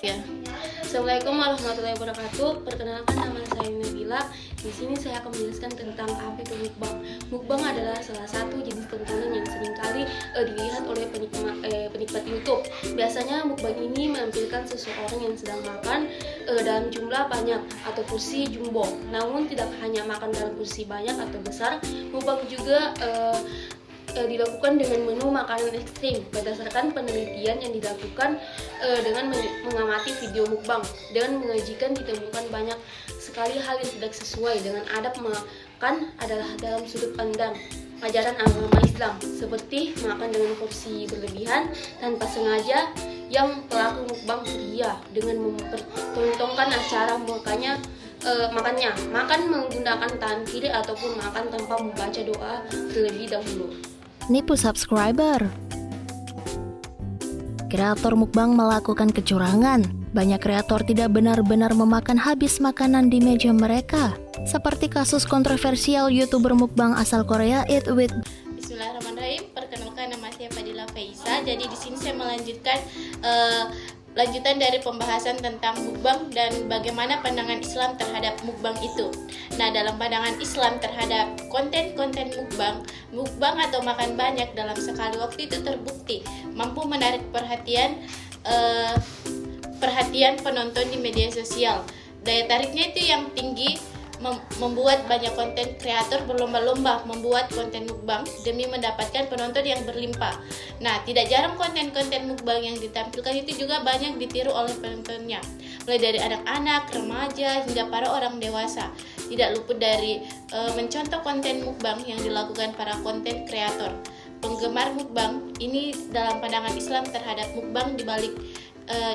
ya. Assalamualaikum warahmatullahi wabarakatuh. Perkenalkan, nama saya Nabila. Di sini saya akan menjelaskan tentang apa itu mukbang. Mukbang adalah salah satu jenis tontonan yang seringkali dilihat oleh penikmat YouTube. Biasanya mukbang ini menampilkan seseorang yang sedang makan dalam jumlah banyak atau porsi jumbo. Namun tidak hanya makan dalam porsi banyak atau besar, mukbang juga dilakukan dengan menu makanan ekstrim. Berdasarkan penelitian yang dilakukan dengan mengamati video mukbang, dengan mengajikan ditemukan banyak sekali hal yang tidak sesuai dengan adab makan adalah dalam sudut pandang ajaran agama Islam, seperti makan dengan porsi berlebihan tanpa sengaja, yang pelaku mukbang pria dengan mempertontonkan acara makan menggunakan tangan kiri ataupun makan tanpa membaca doa terlebih dahulu. Nipu subscriber. Kreator mukbang melakukan kecurangan. Banyak kreator tidak benar-benar memakan habis makanan di meja mereka. Seperti kasus kontroversial YouTuber mukbang asal Korea Eat With. Bismillahirrahmanirrahim. Perkenalkan, nama saya Fadila Faisa. Jadi di sini saya melanjutkan lanjutan dari pembahasan tentang mukbang dan bagaimana pandangan Islam terhadap mukbang itu. Nah, dalam pandangan Islam terhadap konten-konten mukbang atau makan banyak dalam sekali waktu itu terbukti mampu menarik perhatian penonton di media sosial. Daya tariknya itu yang tinggi, membuat banyak konten kreator berlomba-lomba membuat konten mukbang demi mendapatkan penonton yang berlimpah. Nah, tidak jarang konten-konten mukbang yang ditampilkan itu juga banyak ditiru oleh penontonnya, mulai dari anak-anak, remaja, hingga para orang dewasa. Tidak luput dari mencontoh konten mukbang yang dilakukan para konten kreator. Penggemar mukbang ini dalam pandangan Islam terhadap mukbang dibalik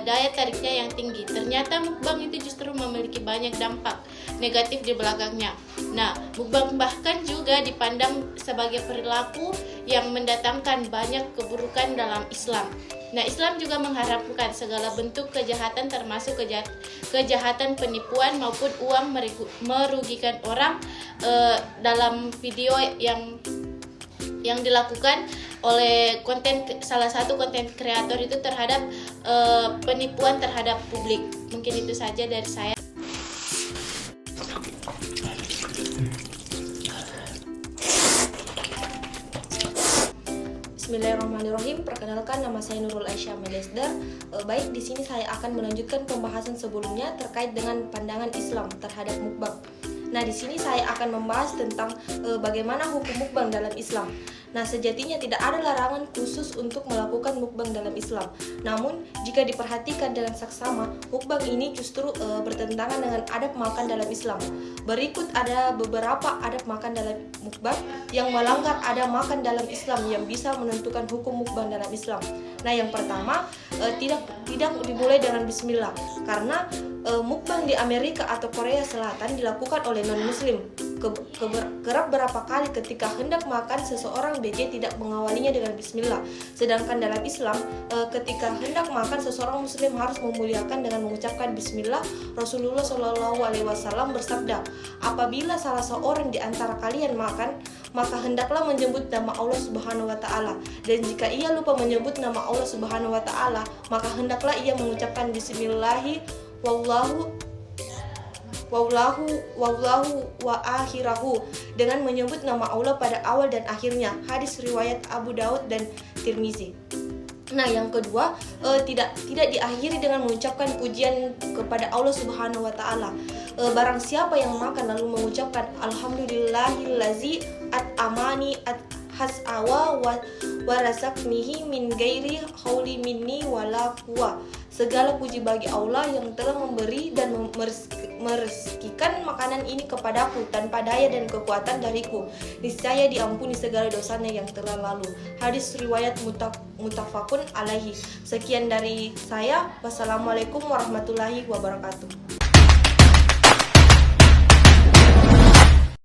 daya tariknya yang tinggi, ternyata mukbang itu justru memiliki banyak dampak negatif di belakangnya. Nah, mukbang bahkan juga dipandang sebagai perilaku yang mendatangkan banyak keburukan dalam Islam. Nah, Islam juga mengharamkan segala bentuk kejahatan, termasuk kejahatan penipuan maupun uang merugikan orang. Dalam video yang dilakukan oleh salah satu konten kreator itu terhadap penipuan terhadap publik. Mungkin itu saja dari saya. Bismillahirrahmanirrahim. Perkenalkan, nama saya Nurul Aisyah Melesdar. Baik, di sini saya akan melanjutkan pembahasan sebelumnya terkait dengan pandangan Islam terhadap mukbang. Nah, di sini saya akan membahas tentang bagaimana hukum mukbang dalam Islam. Nah, sejatinya tidak ada larangan khusus untuk melakukan mukbang dalam Islam. Namun, jika diperhatikan dengan saksama, mukbang ini justru bertentangan dengan adab makan dalam Islam. Berikut ada beberapa adab makan dalam mukbang yang melanggar adab makan dalam Islam yang bisa menentukan hukum mukbang dalam Islam. Nah, yang pertama, tidak dimulai dengan bismillah, karena mukbang di Amerika atau Korea Selatan dilakukan oleh non-muslim. Kerap berapa kali ketika hendak makan, seseorang BJ tidak mengawalinya dengan bismillah. Sedangkan dalam Islam, ketika hendak makan, seseorang muslim harus memuliakan dengan mengucapkan bismillah. Rasulullah SAW bersabda, apabila salah seorang di antara kalian makan, maka hendaklah menyebut nama Allah Subhanahu wa Ta'ala. Dan jika ia lupa menyebut nama Allah Subhanahu wa Ta'ala, maka hendaklah ia mengucapkan bismillahi wallahu wa akhirahu, dengan menyebut nama Allah pada awal dan akhirnya. Hadis riwayat Abu Daud dan Tirmizi. Nah, yang kedua, tidak diakhiri dengan mengucapkan pujian kepada Allah Subhanahu wa Ta'ala. Barang siapa yang makan lalu mengucapkan alhamdulillahillazi at'amani has'awa wa razaqnihi min gairi hauli minni wala quwwah. Segala puji bagi Allah yang telah memberi dan merezekikan makanan ini kepadaku tanpa daya dan kekuatan dariku. Niscaya diampuni segala dosanya yang telah lalu. Hadis riwayat muttafaqun alaihi. Sekian dari saya. Wassalamualaikum warahmatullahi wabarakatuh.